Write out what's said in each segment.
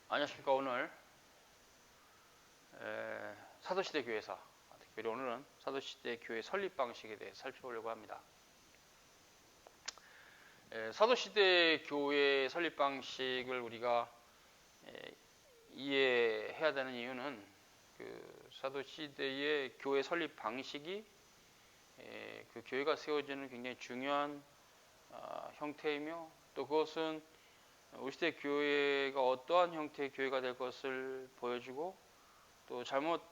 안녕하십니까. 오늘 사도시대 교회사, 특별히 오늘은 사도시대 교회 설립 방식에 대해 살펴보려고 합니다. 사도시대 교회 설립 방식을 우리가 이해해야 되는 이유는 그 사도시대의 교회 설립 방식이 그 교회가 세워지는 굉장히 중요한 형태이며, 또 그것은 우리 시대 교회가 어떠한 형태의 교회가 될 것을 보여주고, 또 잘못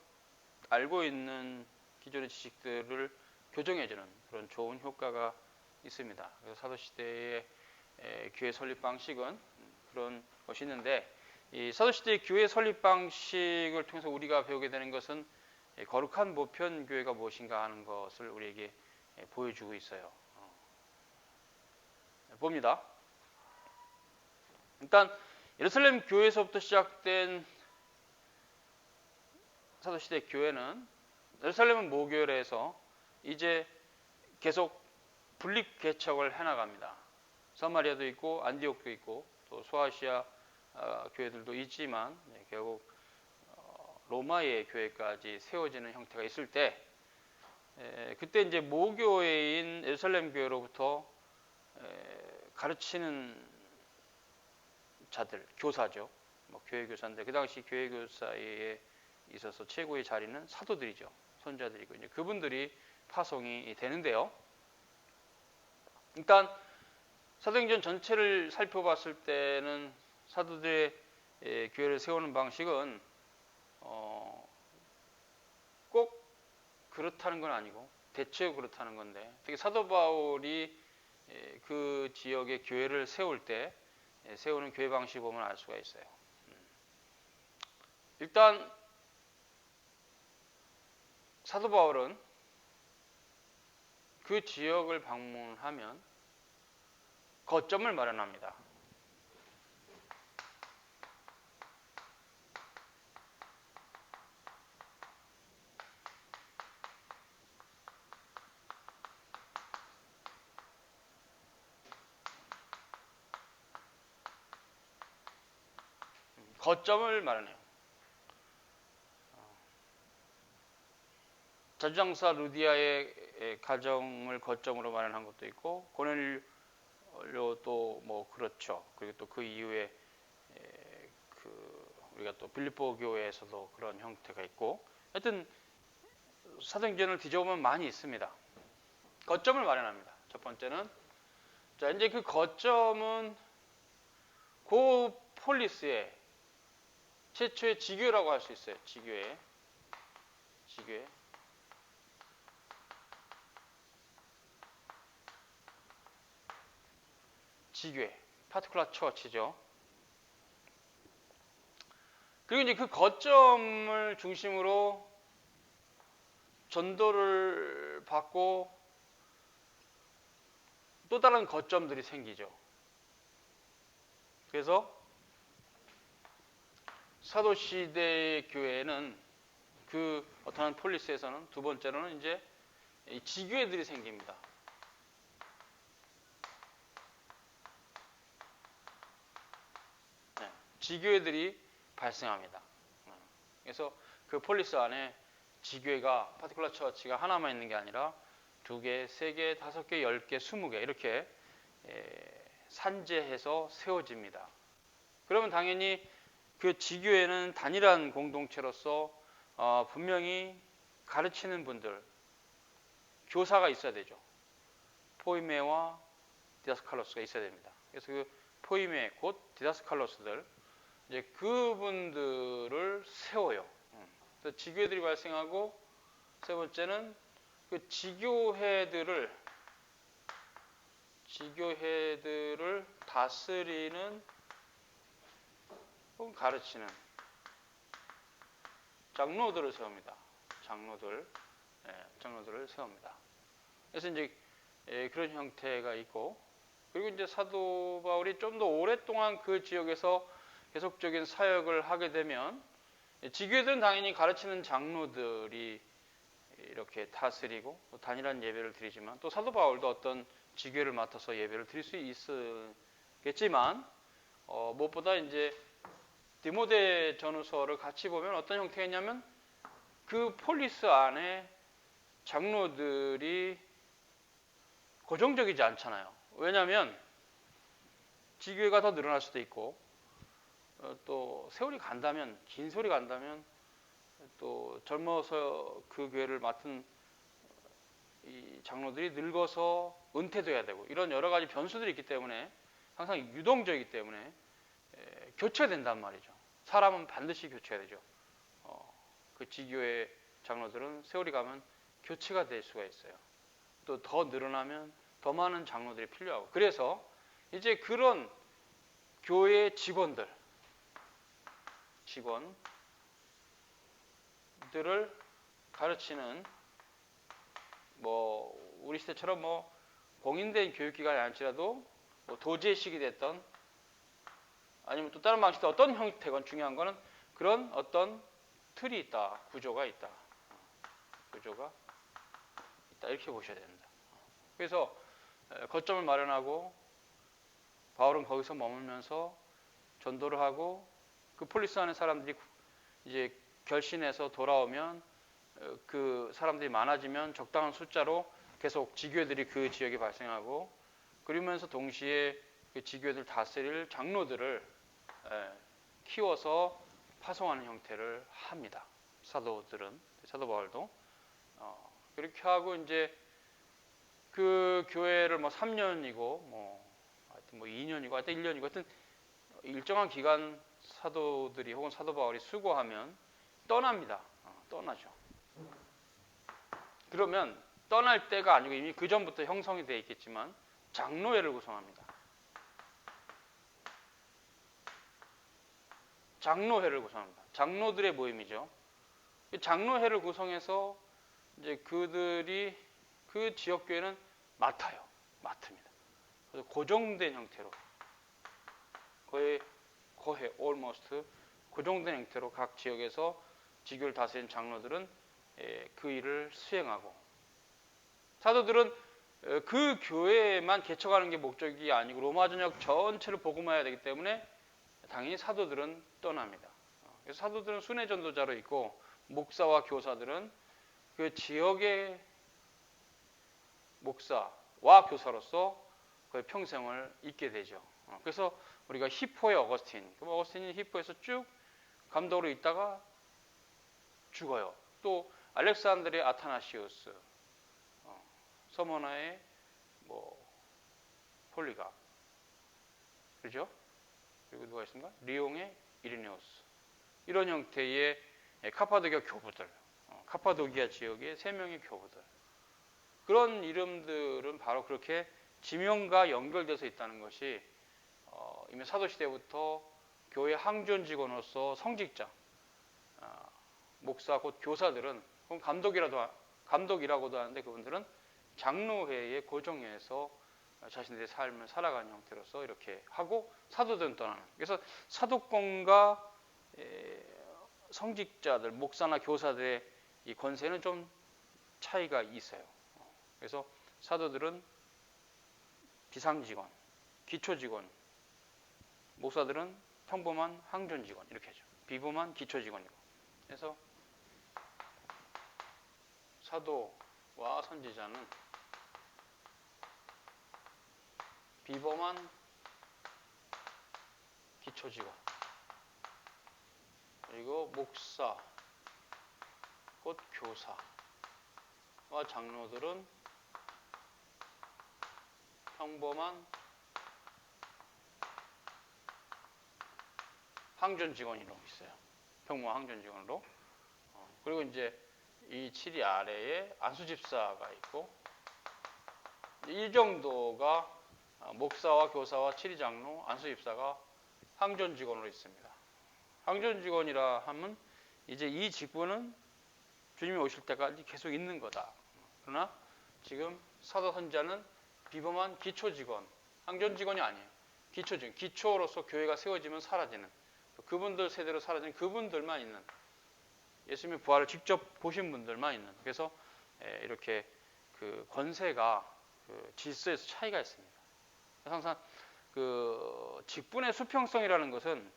알고 있는 기존의 지식들을 교정해주는 그런 좋은 효과가 있습니다. 그래서 사도시대의 교회 설립 방식은 그런 것이 있는데, 이 사도시대의 교회 설립 방식을 통해서 우리가 배우게 되는 것은 거룩한 보편 교회가 무엇인가 하는 것을 우리에게 보여주고 있어요. 봅니다. 일단 예루살렘 교회에서부터 시작된 사도시대 교회는, 예루살렘은 모교회라 해서 이제 계속 분립 개척을 해나갑니다. 사마리아도 있고 안디옥도 있고 또 소아시아 교회들도 있지만 결국 로마의 교회까지 세워지는 형태가 있을 때, 그때 이제 모교회인 예루살렘 교회로부터 가르치는 자들, 교사죠. 교회 교사인데, 그 당시 교회 교사에 있어서 최고의 자리는 사도들이죠. 선자들이고, 이제 그분들이 파송이 되는데요. 일단 사도행전 전체를 살펴봤을 때는 사도들의 교회를 세우는 방식은 꼭 그렇다는 건 아니고 대체로 그렇다는 건데, 특히 사도 바울이 그 지역의 교회를 세울 때 세우는 교회 방식을 보면 알 수가 있어요. 일단 사도 바울은 그 지역을 방문하면 거점을 마련합니다. 거점을 마련해요. 자주장사 루디아의 가정을 거점으로 마련한 것도 있고, 고넬료도 뭐 그렇죠. 그리고 또 그 이후에 우리가 또 빌립보 교회에서도 그런 형태가 있고, 하여튼 사도행전을 뒤져보면 많이 있습니다. 거점을 마련합니다. 첫 번째는, 자, 이제 그 거점은 그 폴리스의 최초의 지교라고 할 수 있어요. 지교회. 지교회, 파티클라 처치죠. 그리고 이제 그 거점을 중심으로 전도를 받고 또 다른 거점들이 생기죠. 그래서 사도시대 교회는 그 어떠한 폴리스에서는 두 번째로는 이제 지교회들이 생깁니다. 지교회들이 발생합니다. 그래서 그 폴리스 안에 지교회가, 파티클라 처치가 하나만 있는 게 아니라 2개, 3개, 5개, 10개, 20개 이렇게 산재해서 세워집니다. 그러면 당연히 그 지교회는 단일한 공동체로서 분명히 가르치는 분들, 교사가 있어야 되죠. 포이메와 디다스칼로스가 있어야 됩니다. 그래서 그 포이메 곧 디다스칼로스들, 이제 그분들을 세워요. 그래서 지교회들이 발생하고, 세 번째는 그 지교회들을 다스리는 혹은 가르치는 장로들을 세웁니다. 장로들을 세웁니다. 그래서 이제 그런 형태가 있고, 그리고 이제 사도 바울이 좀 더 오랫동안 그 지역에서 계속적인 사역을 하게 되면, 지교회들은 당연히 가르치는 장로들이 이렇게 다스리고 또 단일한 예배를 드리지만, 또 사도 바울도 어떤 지교회를 맡아서 예배를 드릴 수 있겠지만, 무엇보다 이제 디모데 전후서를 같이 보면 어떤 형태였냐면 그 폴리스 안에 장로들이 고정적이지 않잖아요. 왜냐하면 지교회가 더 늘어날 수도 있고 또 세월이 간다면, 긴 세월이 간다면 또 젊어서 그 교회를 맡은 이 장로들이 늙어서 은퇴돼야 되고 이런 여러 가지 변수들이 있기 때문에 항상 유동적이기 때문에 교체가 된단 말이죠. 사람은 반드시 교체가 되죠. 그 지교회 장로들은 세월이 가면 교체가 될 수가 있어요. 또 더 늘어나면 더 많은 장로들이 필요하고, 그래서 이제 그런 교회 직원들을 가르치는 뭐 우리 시대처럼 뭐 공인된 교육기관이 아닐지라도 뭐 도제식이 됐던 아니면 또 다른 방식도 어떤 형태건 중요한 거는 그런 어떤 틀이 있다, 구조가 있다 이렇게 보셔야 됩니다. 그래서 거점을 마련하고 바울은 거기서 머물면서 전도를 하고 그 폴리스 안에 사람들이 이제 결신해서 돌아오면 그 사람들이 많아지면 적당한 숫자로 계속 지교회들이 그 지역에 발생하고, 그러면서 동시에 그 지교회들 다스릴 장로들을 키워서 파송하는 형태를 합니다. 사도 바울도 그렇게 하고 이제 그 교회를 뭐 3년이고 뭐 하여튼 뭐 2년이고 하여튼 1년이고 하여튼 일정한 기간 사도들이 혹은 사도 바울이 수고하면 떠납니다. 떠나죠. 그러면 떠날 때가 아니고 이미 그 전부터 형성이 되어 있겠지만 장로회를 구성합니다. 장로들의 모임이죠. 장로회를 구성해서 이제 그들이 그 지역 교회는 맡습니다. 그래서 고정된 형태로 거의 almost 고정된 형태로 각 지역에서 지교를 다스리는 장로들은 그 일을 수행하고, 사도들은 그 교회에만 개척하는 게 목적이 아니고 로마 전역 전체를 복음화해야 되기 때문에 당연히 사도들은 떠납니다. 그래서 사도들은 순회 전도자로 있고 목사와 교사들은 그 지역의 목사와 교사로서 거의 평생을 있게 되죠. 그래서 우리가 히포의 어거스틴이 히포에서 쭉 감독으로 있다가 죽어요. 또 알렉산드리의 아타나시우스, 서머나의 뭐 폴리가, 그렇죠? 그리고 누가 있습니까? 리옹의 이리네우스, 이런 형태의 카파도기아 교부들, 카파도기아 지역의 3명의 교부들, 그런 이름들은 바로 그렇게 지명과 연결돼서 있다는 것이 이미 사도시대부터 교회 항존 직원으로서 성직자, 목사 곧 교사들은 혹은 감독이라고도 하는데 그분들은 장로회의 고정회에서 자신들의 삶을 살아가는 형태로서 이렇게 하고 사도들은 떠나는. 그래서 사도권과 성직자들, 목사나 교사들의 이 권세는 좀 차이가 있어요. 그래서 사도들은 비상직원, 기초직원, 목사들은 평범한 항존직원, 이렇게 하죠. 비범한 기초직원이고. 그래서 사도와 선지자는 비범한 기초직원, 그리고 목사, 곧 교사와 장로들은 평범한 항존 직원으로 있어요. 평범한 항존 직원으로. 그리고 이제 이 7위 아래에 안수 집사가 있고, 이 정도가 목사와 교사와 7위 장로, 안수 집사가 항존 직원으로 있습니다. 항존 직원이라 하면 이제 이 직분은 주님이 오실 때까지 계속 있는 거다. 그러나 지금 사도 선지자는 비범한 기초 직원, 항존 직원이 아니에요. 기초 직원, 기초로서 교회가 세워지면 사라지는, 그분들 세대로 사라지는 그분들만 있는, 예수님의 부활을 직접 보신 분들만 있는. 그래서 이렇게 그 권세가 그 질서에서 차이가 있습니다. 항상 그 직분의 수평성이라는 것은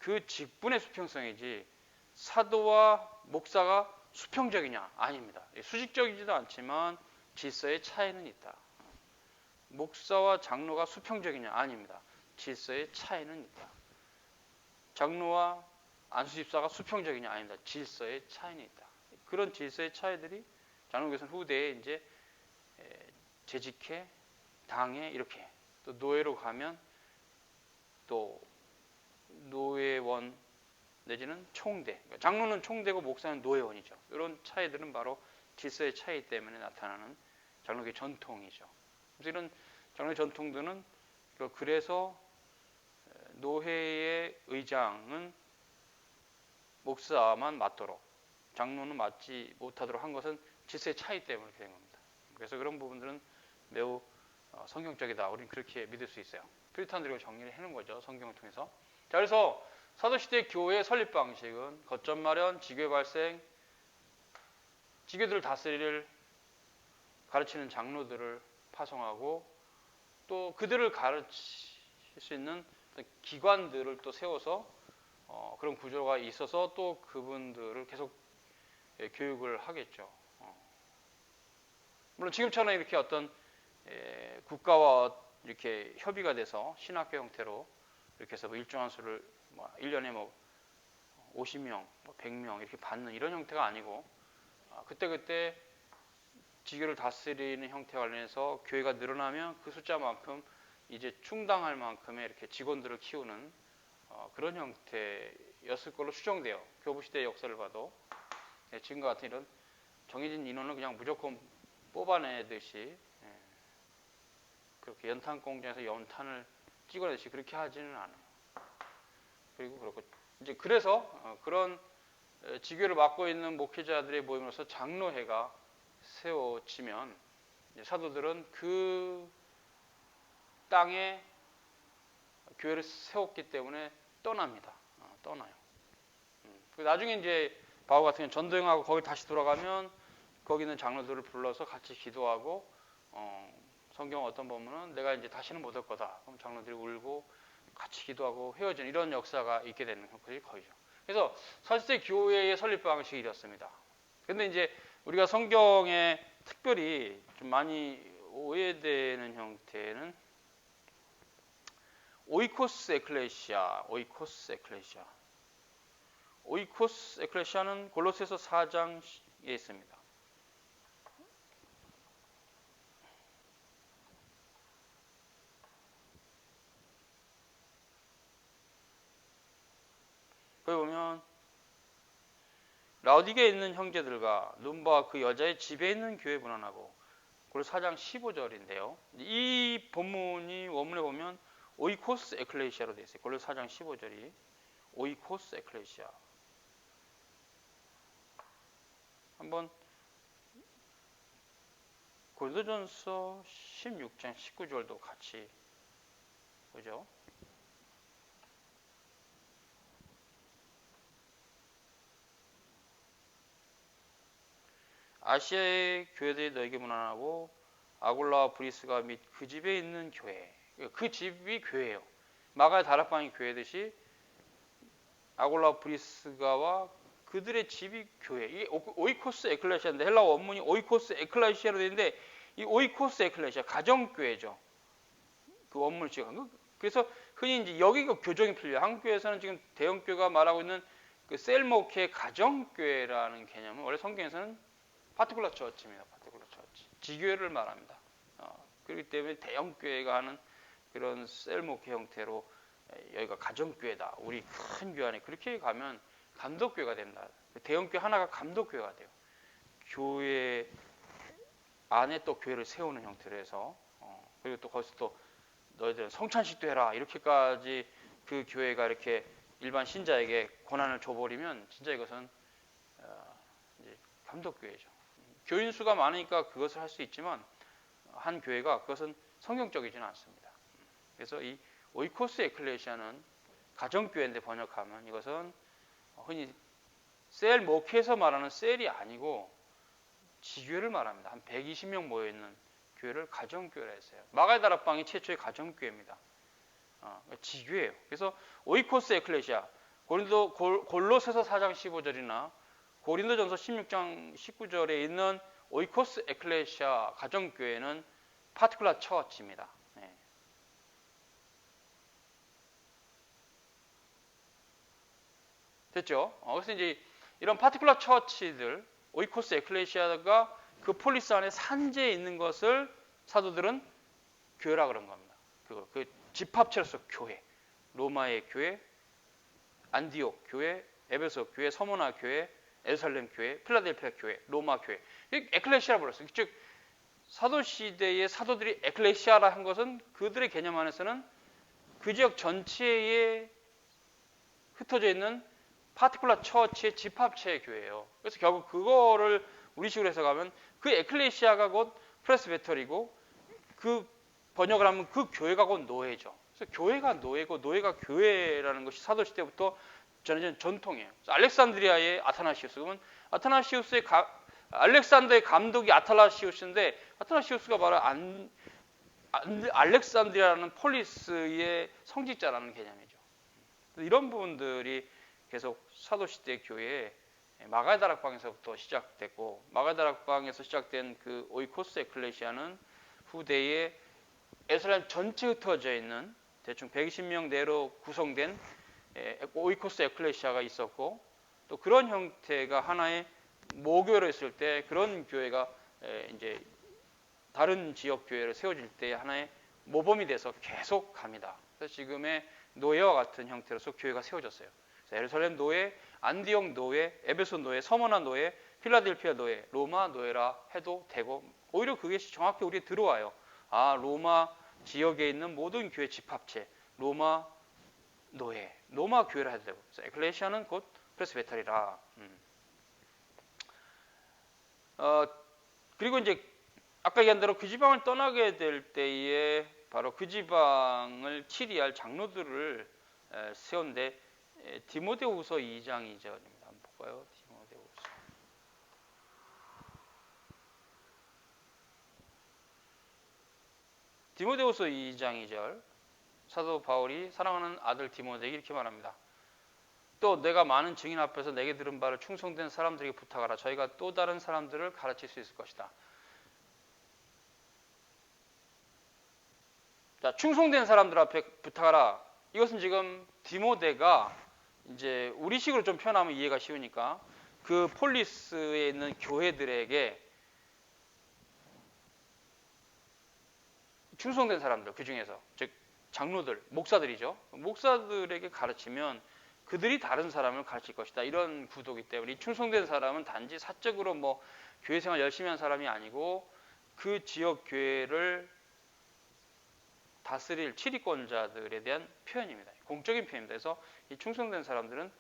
그 직분의 수평성이지 사도와 목사가 수평적이냐? 아닙니다. 수직적이지도 않지만 질서의 차이는 있다. 목사와 장로가 수평적이냐? 아닙니다. 질서의 차이는 있다. 장로와 안수집사가 수평적이냐? 아닙니다. 질서의 차이는 있다. 그런 질서의 차이들이 장로교선 후대에 이제 재직회, 당회 이렇게 또 노예로 가면 또 노예원 내지는 총대. 그러니까 장로는 총대고 목사는 노예원이죠. 이런 차이들은 바로 질서의 차이 때문에 나타나는 장로교의 전통이죠. 그래서 이런 장로의 전통들은 그래서 노회의 의장은 목사만 맡도록 장로는 맡지 못하도록 한 것은 질서의 차이 때문에 그렇게 된 겁니다. 그래서 그런 부분들은 매우 성경적이다. 우리는 그렇게 믿을 수 있어요. 퓨리탄들이 정리를 해놓은 거죠. 성경을 통해서. 자, 그래서 사도시대 교회의 설립 방식은 거점 마련, 지교 발생, 지교들을 다스리를 가르치는 장로들을 파송하고 또 그들을 가르칠 수 있는 기관들을 또 세워서 그런 구조가 있어서 또 그분들을 계속 교육을 하겠죠. 물론 지금처럼 이렇게 어떤 국가와 이렇게 협의가 돼서 신학교 형태로 이렇게 해서 일정한 수를 1년에 50명, 100명 이렇게 받는 이런 형태가 아니고 그때그때 지교를 다스리는 형태와 관련해서 교회가 늘어나면 그 숫자만큼 이제 충당할 만큼의 이렇게 직원들을 키우는 그런 형태였을 걸로 추정돼요. 교부시대의 역사를 봐도 지금과 같은 이런 정해진 인원을 그냥 무조건 뽑아내듯이 그렇게 연탄 공장에서 연탄을 찍어내듯이 그렇게 하지는 않아요. 그리고 그렇고 이제 그래서 그런 지교를 맡고 있는 목회자들의 모임으로서 장로회가 세워지면 사도들은 그 땅에 교회를 세웠기 때문에 떠납니다. 떠나요. 나중에 이제 바울 같은 경우는 전도행하고 거기 다시 돌아가면 거기 있는 장로들을 불러서 같이 기도하고 성경 어떤 부분은 내가 이제 다시는 못 올 거다. 그럼 장로들이 울고 같이 기도하고 헤어지는 이런 역사가 있게 되는 것이 거의죠. 그래서 사실상 교회의 설립 방식이 이렇습니다. 근데 이제 우리가 성경에 특별히 좀 많이 오해되는 형태는 오이코스 에클레시아, 오이코스 에클레시아는 골로새서 4장에 있습니다. 거기 보면 라오디게에 있는 형제들과 눈바와 그 여자의 집에 있는 교회 문안하고 골로새 4장 15절인데요. 이 본문이 원문에 보면 오이코스 에클레시아로 되어 있어요. 골로새 4장 15절이 오이코스 에클레시아. 한번 고린도전서 16장 19절도 같이 보죠. 아시아의 교회들이 너에게 문안하고 아골라와 브리스가 및 그 집에 있는 교회, 그 집이 교회예요. 마가의 다락방이 교회듯이 아골라와 브리스가와 그들의 집이 교회. 이게 오이코스 에클레시아인데 헬라어 원문이 오이코스 에클레시아로 되어 있는데 이 오이코스 에클레시아 가정교회죠. 그 원문을 지금 그래서 흔히 이제 여기가 교정이 필요해요. 한국 교회에서는 지금 대형교회가 말하고 있는 그 셀목회 가정교회라는 개념은 원래 성경에서는 파티큘러 처치입니다. 파티큘러 처치. 지교회를 말합니다. 그렇기 때문에 대형교회가 하는 그런 셀목회 형태로 여기가 가정교회다. 우리 큰 교회 안에 그렇게 가면 감독교회가 됩니다. 대형교회 하나가 감독교회가 돼요. 교회 안에 또 교회를 세우는 형태로 해서 그리고 또 거기서 또 너희들은 성찬식도 해라. 이렇게까지 그 교회가 이렇게 일반 신자에게 권한을 줘버리면 진짜 이것은 이제 감독교회죠. 교인 수가 많으니까 그것을 할 수 있지만 한 교회가 그것은 성경적이지는 않습니다. 그래서 이 오이코스 에클레시아는 가정교회인데 번역하면 이것은 흔히 셀 목회에서 말하는 셀이 아니고 지교회를 말합니다. 한 120명 모여있는 교회를 가정교회라 했어요. 마가의 다락방이 최초의 가정교회입니다. 지교회예요. 그래서 오이코스 에클레시아, 골로새서 4장 15절이나 고린도전서 16장 19절에 있는 오이코스 에클레시아 가정교회는 파티클라 처치입니다. 네. 됐죠? 그래서 이제 이런 파티클라 처치들, 오이코스 에클레시아가 그 폴리스 안에 산재에 있는 것을 사도들은 교회라 그런 겁니다. 그 집합체로서 교회, 로마의 교회, 안디옥 교회, 에베소 교회, 서모나 교회, 예루살렘 교회, 필라델피아 교회, 로마 교회, 에클레시아라 불렀어요. 즉 사도 시대의 사도들이 에클레시아라 한 것은 그들의 개념 안에서는 그 지역 전체에 흩어져 있는 파티클라 처치의 집합체의 교회예요. 그래서 결국 그거를 우리식으로 해석하면 그 에클레시아가 곧 프레스베터리고 그 번역을 하면 그 교회가 곧 노예죠. 그래서 교회가 노예고 노예가 교회라는 것이 사도시대부터 전해진 전통이에요. 알렉산드리아의 아타나시우스, 그러면 아타나시우스의 알렉산더의 감독이 아타나시우스인데 아타나시우스가 바로 알렉산드리아라는 폴리스의 성직자라는 개념이죠. 이런 부분들이 계속 사도시대 교회의 마가다락방에서부터 시작됐고, 마가다락방에서 시작된 그 오이코스 에클레시아는 후대에 예루살렘 전체에 흩어져 있는 대충 120명 내로 구성된 오이코스 에클레시아가 있었고, 또 그런 형태가 하나의 모교로 있을 때 그런 교회가 이제 다른 지역 교회를 세워질 때 하나의 모범이 돼서 계속 갑니다. 그래서 지금의 노예와 같은 형태로서 교회가 세워졌어요. 예루살렘 노예, 안디옥 노예, 에베소 노예, 서머나 노예, 필라델피아 노예, 로마 노예라 해도 되고, 오히려 그게 정확히 우리에 들어와요. 아, 로마 지역에 있는 모든 교회 집합체, 로마 노예, 로마 교회라 해도 되고, 그래서 에클레시아는 곧 프레스베터리라. 그리고 이제 아까 얘기한 대로 그 지방을 떠나게 될 때에 바로 그 지방을 치리할 장로들을 세운데, 디모데후서 2장 2절입니다. 한번 볼까요? 디모데후서 2장 2절, 사도 바울이 사랑하는 아들 디모데에게 이렇게 말합니다. 또 내가 많은 증인 앞에서 내게 들은 바를 충성된 사람들에게 부탁하라. 저희가 또 다른 사람들을 가르칠 수 있을 것이다. 자, 충성된 사람들 앞에 부탁하라. 이것은 지금 디모데가 이제 우리식으로 좀 표현하면 이해가 쉬우니까 그 폴리스에 있는 교회들에게 충성된 사람들, 그 중에서 즉 장로들, 목사들이죠. 목사들에게 가르치면 그들이 다른 사람을 가르칠 것이다. 이런 구도이기 때문에 이 충성된 사람은 단지 사적으로 뭐 교회 생활 열심히 한 사람이 아니고 그 지역 교회를 다스릴 치리권자들에 대한 표현입니다. 공적인 표현입니다. 그래서 이 충성된 사람들은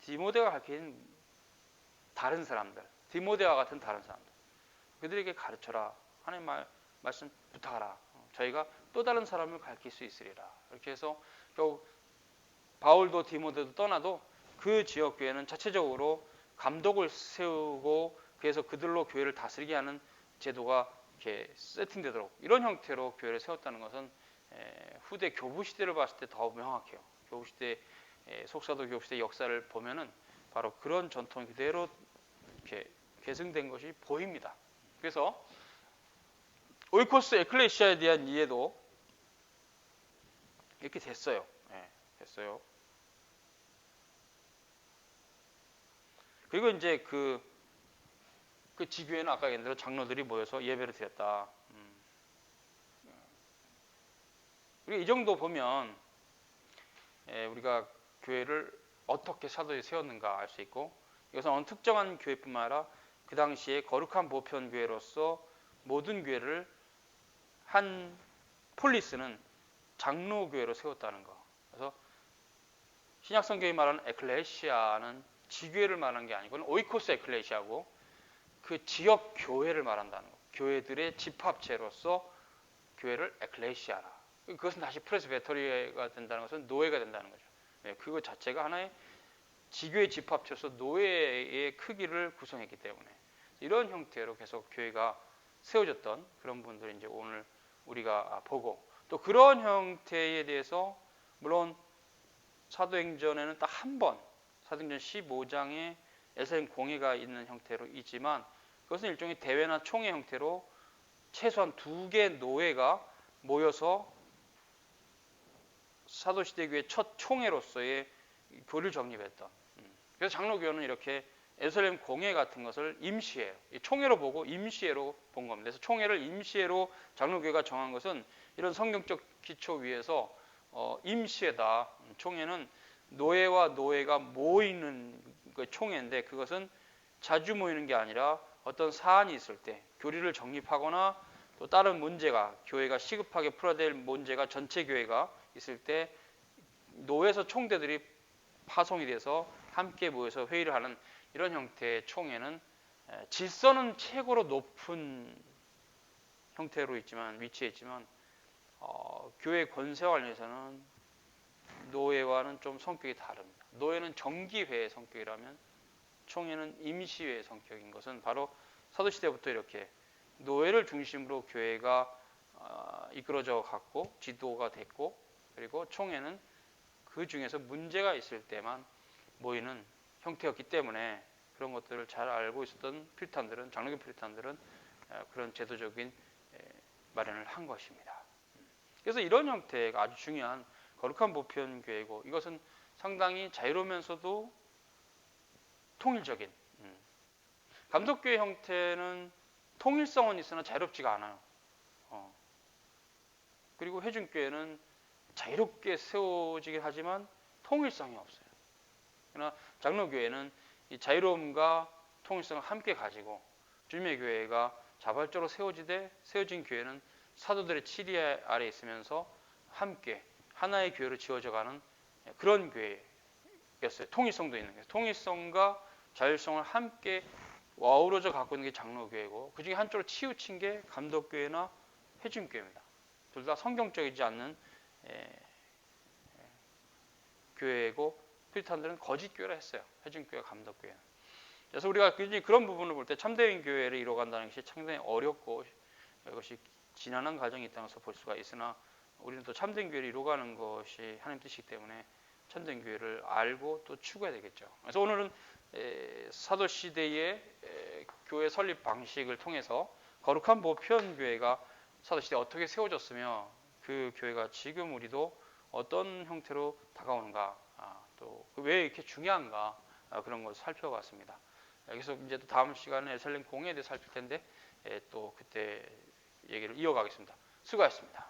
디모데가 가르친 다른 사람들, 디모데와 같은 다른 사람들, 그들에게 가르쳐라. 하나님 말씀 부탁하라. 저희가 또 다른 사람을 가르칠 수 있으리라. 이렇게 해서 결국 바울도 디모데도 떠나도 그 지역 교회는 자체적으로 감독을 세우고 그래서 그들로 교회를 다스리게 하는 제도가 이렇게 세팅되도록 이런 형태로 교회를 세웠다는 것은 후대 교부 시대를 봤을 때 더 명확해요. 교부 시대 속사도 교부 시대 역사를 보면은 바로 그런 전통이 그대로 이렇게 계승된 것이 보입니다. 그래서 오이코스 에클레시아에 대한 이해도 이렇게 됐어요. 됐어요. 그리고 이제 그 지교회는 아까 얘기한 대로 장로들이 모여서 예배를 드렸다. 우리 이 정도 보면 우리가 교회를 어떻게 사도에 세웠는가 알 수 있고, 이것은 어느 특정한 교회뿐만 아니라 그 당시에 거룩한 보편 교회로서 모든 교회를 한 폴리스는 장로 교회로 세웠다는 거. 그래서 신약 성경이 말하는 에클레시아는 지교회를 말하는 게 아니고 오이코스 에클레시아고 그 지역 교회를 말한다는 거. 교회들의 집합체로서 교회를 에클레시아라. 그것은 다시 프레스베터리가 된다는 것은 노예가 된다는 거죠. 그것 자체가 하나의 지교의 집합체로서 노예의 크기를 구성했기 때문에 이런 형태로 계속 교회가 세워졌던 그런 분들을 이제 오늘 우리가 보고, 또 그런 형태에 대해서 물론 사도행전에는 딱 한 번, 사도행전 15장에 예루살렘 공회가 있는 형태로 있지만 그것은 일종의 대회나 총회 형태로 최소한 2개 노회가 모여서 사도시대교회 첫 총회로서의 교리를 정립했던. 그래서 장로교는 이렇게 예루살렘 공회 같은 것을 임시회로, 총회로 보고 임시회로 본 겁니다. 그래서 총회를 임시회로 장로교회가 정한 것은 이런 성경적 기초 위에서 임시회다. 총회는 노회와 노회가 모이는 그 총회인데 그것은 자주 모이는 게 아니라 어떤 사안이 있을 때 교리를 정립하거나 또 다른 문제가 교회가 시급하게 풀어야 될 문제가 전체 교회가 있을 때 노회에서 총대들이 파송이 돼서 함께 모여서 회의를 하는 이런 형태의 총회는 질서는 최고로 높은 형태로 위치해 있지만 교회 권세와 관련해서는 노회와는 좀 성격이 다릅니다. 노회는 정기회의 성격이라면 총회는 임시회의 성격인 것은 바로 사도시대부터 이렇게 노회를 중심으로 교회가 이끌어져 갔고 지도가 됐고 그리고 총회는 그 중에서 문제가 있을 때만 모이는 형태였기 때문에 그런 것들을 잘 알고 있었던 퓨리탄들은 장로교 퓨리탄들은 그런 제도적인 마련을 한 것입니다. 그래서 이런 형태가 아주 중요한 거룩한 보편교회고 이것은 상당히 자유로우면서도 통일적인 감독교회 형태는 통일성은 있으나 자유롭지가 않아요. 그리고 회중교회는 자유롭게 세워지긴 하지만 통일성이 없어요. 그러나 장로교회는 이 자유로움과 통일성을 함께 가지고 주님의 교회가 자발적으로 세워진 교회는 사도들의 치리 아래 있으면서 함께 하나의 교회로 지어져가는 그런 교회였어요. 통일성도 있는 거예요. 통일성과 자율성을 함께 어우러져 갖고 있는 게 장로교회고 그 중에 한쪽으로 치우친 게 감독교회나 회중교회입니다. 둘 다 성경적이지 않는 교회고 퓨리탄들은 거짓 교회라 했어요. 회중교회, 감독교회. 그래서 우리가 그런 부분을 볼 때 참된 교회를 이뤄간다는 것이 상당히 어렵고 이것이 지난한 과정이 있다는 것을 볼 수가 있으나 우리는 또 참된 교회를 이뤄가는 것이 하나님 뜻이기 때문에 참된 교회를 알고 또 추구해야 되겠죠. 그래서 오늘은 사도 시대의 교회 설립 방식을 통해서 거룩한 보편 교회가 사도 시대에 어떻게 세워졌으며 그 교회가 지금 우리도 어떤 형태로 다가오는가 또 왜 이렇게 중요한가 그런 것을 살펴봤습니다. 그래서 이제 또 다음 시간에 예루살렘 공회에 대해 살필 텐데 또 그때 얘기를 이어가겠습니다. 수고하셨습니다.